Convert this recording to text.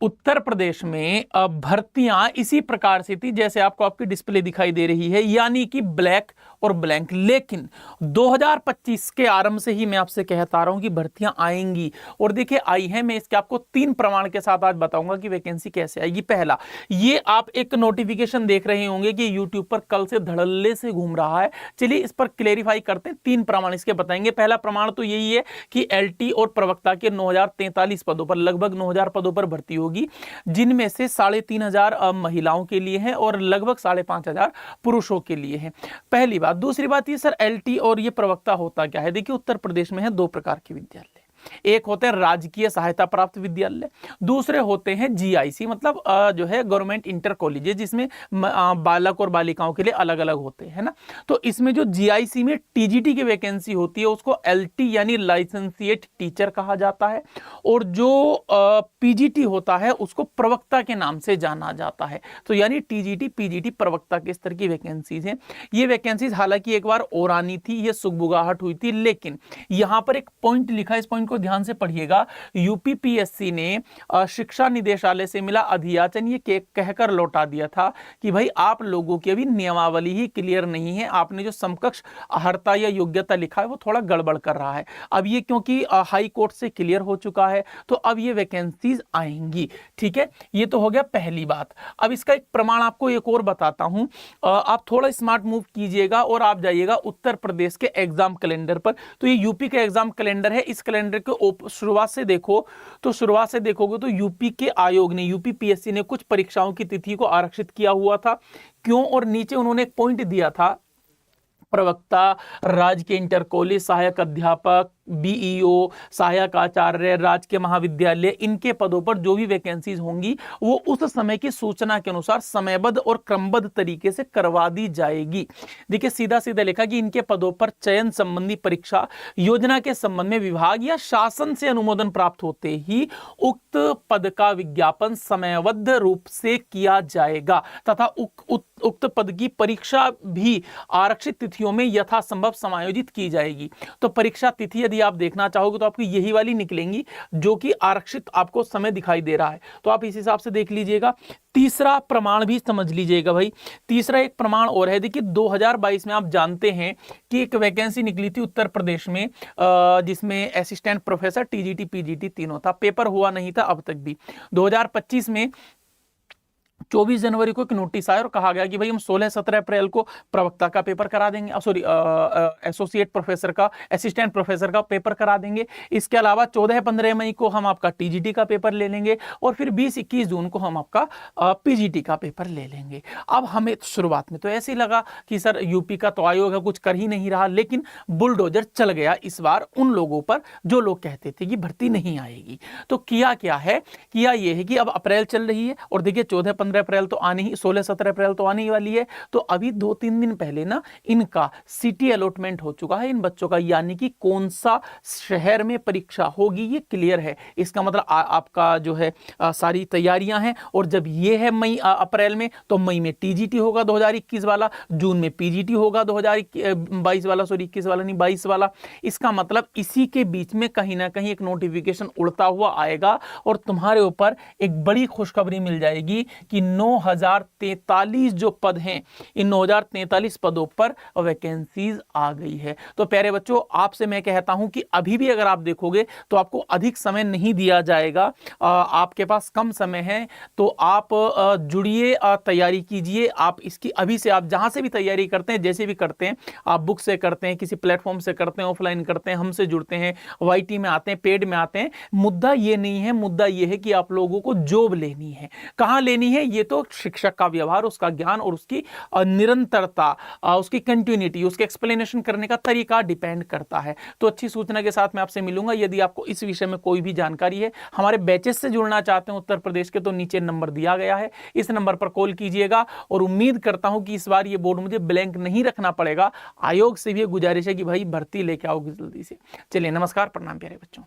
उत्तर प्रदेश में भर्तियां इसी प्रकार से थी जैसे आपको आपकी डिस्प्ले दिखाई दे रही है, यानी कि ब्लैक और ब्लैंक। लेकिन 2025 के आरंभ से ही मैं आपसे कहता आ रहा हूं कि भर्तियां आएंगी, और देखिए आई हैं। मैं इसके आपको 3 प्रमाण के साथ आज बताऊंगा कि वैकेंसी कैसे आएगी। पहला, ये आप एक नोटिफिकेशन देख रहे होंगे कि यूट्यूब पर कल से धड़ल्ले से घूम रहा है। चलिए इस पर क्लेरिफाई करते हैं, 3 प्रमाण इसके बताएंगे। पहला प्रमाण तो यही है कि एलटी और प्रवक्ता के 9043 पदों पर, लगभग 9000 पदों पर भर्ती होगी, जिनमें से 3500 महिलाओं के लिए हैं और लगभग 5500 पुरुषों के लिए हैं। पहली बात। दूसरी बात ये सर, एलटी और ये प्रवक्ता होता क्या है? देखिए उत्तर प्रदेश में है 2 प्रकार के विद्यालय। एक होते हैं राजकीय सहायता प्राप्त विद्यालय, दूसरे होते हैं जीआईसी, मतलब जो है गवर्नमेंट इंटर कॉलेज, जिसमें बालक और बालिकाओं के लिए अलग अलग होते हैं ना। तो इसमें जो जीआईसी में टीजीटी की वैकेंसी होती है उसको एलटी यानी लाइसेंसिएट टीचर कहा जाता है, और जो पीजीटी होता है उसको प्रवक्ता के नाम से जाना जाता है। तो यानी टीजीटी पीजीटी प्रवक्ता के स्तर की वैकेंसीज हैं। ये वैकेंसीज हालांकि एक बार और आनी थी, ये सुगबुगाहट हुई थी, लेकिन यहां पर एक पॉइंट लिखा है, इस पॉइंट को ध्यान से पढ़िएगा। यूपीपीएससी ने शिक्षा निदेशालय से मिला अधियाचन ये कहकर लौटा दिया था कि भाई आप लोगों की अभी नियमावली ही क्लियर नहीं है, आपने जो समकक्ष अर्हता या योग्यता लिखा है वो थोड़ा गड़बड़ कर रहा है। अब ये क्योंकि हाई कोर्ट से क्लियर हो चुका है तो अब ये वैकेंसीज आएंगी। ठीक है, ये तो हो गया पहली बात। अब इसका एक प्रमाण आपको एक और बताता हूं। आप थोड़ा स्मार्ट मूव कीजिएगा और आप जाइएगा उत्तर प्रदेश के एग्जाम कैलेंडर पर। तो ये यूपी का एग्जाम कैलेंडर है, इस कैलेंडर के शुरुआत से देखो, तो शुरुआत से देखोगे तो यूपी के आयोग ने, यूपी पीएससी ने कुछ परीक्षाओं की तिथि को आरक्षित किया हुआ था। क्यों? और नीचे उन्होंने एक पॉइंट दिया था, प्रवक्ता, राजकीय इंटर कॉलेज, सहायक अध्यापक, बीईओ, सहायक आचार्य, राजकीय महाविद्यालय, इनके पदों पर जो भी वैकेंसीज होंगी वो उस समय की सूचना के अनुसार समयबद्ध और क्रमबद्ध तरीके से करवा दी जाएगी। देखिए सीधा सीधा लिखा कि इनके पदों पर चयन संबंधी परीक्षा योजना के संबंध में विभाग या शासन से अनुमोदन प्राप्त होते ही उक्त पद का विज्ञापन समयबद्ध रूप से किया जाएगा तथा उक्त पद की परीक्षा भी आरक्षित तिथियों में यथासंभव समायोजित की जाएगी। तो परीक्षा तिथि यदि आप देखना चाहोगे तो आपकी यही वाली निकलेंगी जो कि आरक्षित आपको समय दिखाई दे रहा है, तो आप इस हिसाब से देख लीजिएगा। तीसरा प्रमाण भी समझ लीजिएगा भाई। तीसरा एक प्रमाण और है, देखिए 2022 में आप जानते हैं कि एक वैकेंसी निकली थी उत्तर प्रदेश में, जिसमें असिस्टेंट प्रोफेसर टीजीटी पीजीटी तीनों था। पेपर हुआ नहीं था अब तक भी। 2025 में 24 जनवरी को एक नोटिस आया और कहा गया कि भाई हम 16-17 अप्रैल को प्रवक्ता का पेपर करा देंगे, सॉरी एसोसिएट प्रोफेसर का, असिस्टेंट प्रोफेसर का पेपर करा देंगे। इसके अलावा 14-15 मई को हम आपका टीजीटी का पेपर ले लेंगे और फिर 20-21 जून को हम आपका पीजीटी का पेपर ले लेंगे। अब हमें शुरुआत में तो ऐसे ही लगा कि सर यूपी का तो आयोग है, कुछ कर ही नहीं रहा, लेकिन बुलडोजर चल गया इस बार उन लोगों पर जो लोग कहते थे कि भर्ती नहीं आएगी। तो किया क्या है, किया यह है कि अब अप्रैल चल रही है और देखिए 14-15 अप्रैल तो आने ही, 16-17 अप्रैल तो आने ही वाली है। तो अभी 2-3 दिन पहले ना इनका सिटी अलॉटमेंट हो चुका है इन बच्चों का, यानी कि कौन सा शहर में परीक्षा होगी ये क्लियर है। इसका मतलब आपका जो है सारी तैयारियां हैं, और जब ये है मई अप्रैल में, तो मई में टीजीटी होगा 2021 वाला, जून में पीजीटी होगा 2022 वाला, सॉरी 21 वाला नहीं 22 वाला। इसका मतलब इसी के बीच में कहीं ना कहीं एक नोटिफिकेशन उड़ता हुआ आएगा और तुम्हारे ऊपर एक बड़ी खुशखबरी मिल जाएगी कि 9043 जो पद हैं, इन 9043 पदों पर वैकेंसीज आ गई है। तो प्यारे बच्चों, आपसे मैं कहता हूं कि अभी भी अगर आप देखोगे तो आपको अधिक समय नहीं दिया जाएगा, आपके पास कम समय है, तो आप जुड़िए, तैयारी कीजिए। आप इसकी अभी से, आप जहां से भी तैयारी करते हैं, जैसे भी करते हैं, आप बुक से करते हैं, किसी प्लेटफॉर्म से करते हैं, ऑफलाइन करते हैं, हमसे जुड़ते हैं, वाईटी में आते हैं, पेड में आते हैं, मुद्दा ये नहीं है। मुद्दा ये है कि आप लोगों को जॉब लेनी है। कहां लेनी है? ये तो शिक्षक का व्यवहार, उसका ज्ञान और उसकी निरंतरता, उसकी कंटिन्यूटी, उसके एक्सप्लेनेशन करने का तरीका डिपेंड करता है। तो अच्छी सूचना के साथ मैं आपसे मिलूंगा। यदि आपको इस विषय में कोई भी जानकारी है, हमारे बैचेस से जुड़ना चाहते हैं उत्तर प्रदेश के, तो नीचे नंबर दिया गया है, इस नंबर पर कॉल कीजिएगा। और उम्मीद करता हूं कि इस बार ये बोर्ड मुझे ब्लैंक नहीं रखना पड़ेगा। आयोग से भी गुजारिश है कि भाई भर्ती लेके आओगे जल्दी से। चलिए, नमस्कार, प्रणाम प्यारे बच्चों।